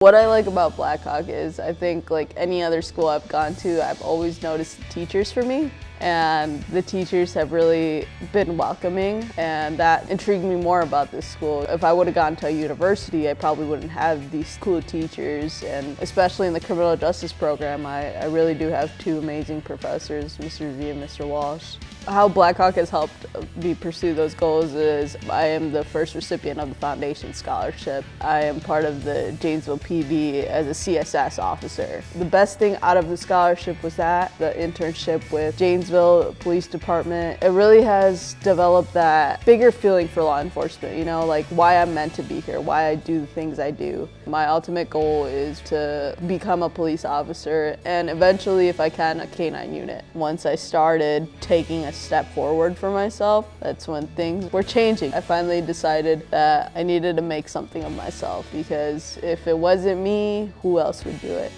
What I like about Blackhawk is I think like any other school I've gone to, I've always noticed the teachers for me. And the teachers have really been welcoming, and that intrigued me more about this school. If I would have gone to a university, I probably wouldn't have these cool teachers, and especially in the criminal justice program, I really do have two amazing professors, Mr. Z and Mr. Walsh. How Blackhawk has helped me pursue those goals is I am the first recipient of the Foundation Scholarship. I am part of the Janesville PD as a CSS officer. The best thing out of the scholarship was the internship with Janesville Police Department. It really has developed that bigger feeling for law enforcement, you know, like why I'm meant to be here, why I do the things I do. My ultimate goal is to become a police officer and eventually, if I can, a K-9 unit. Once I started taking a step forward for myself, that's when things were changing. I finally decided that I needed to make something of myself because if it wasn't me, who else would do it?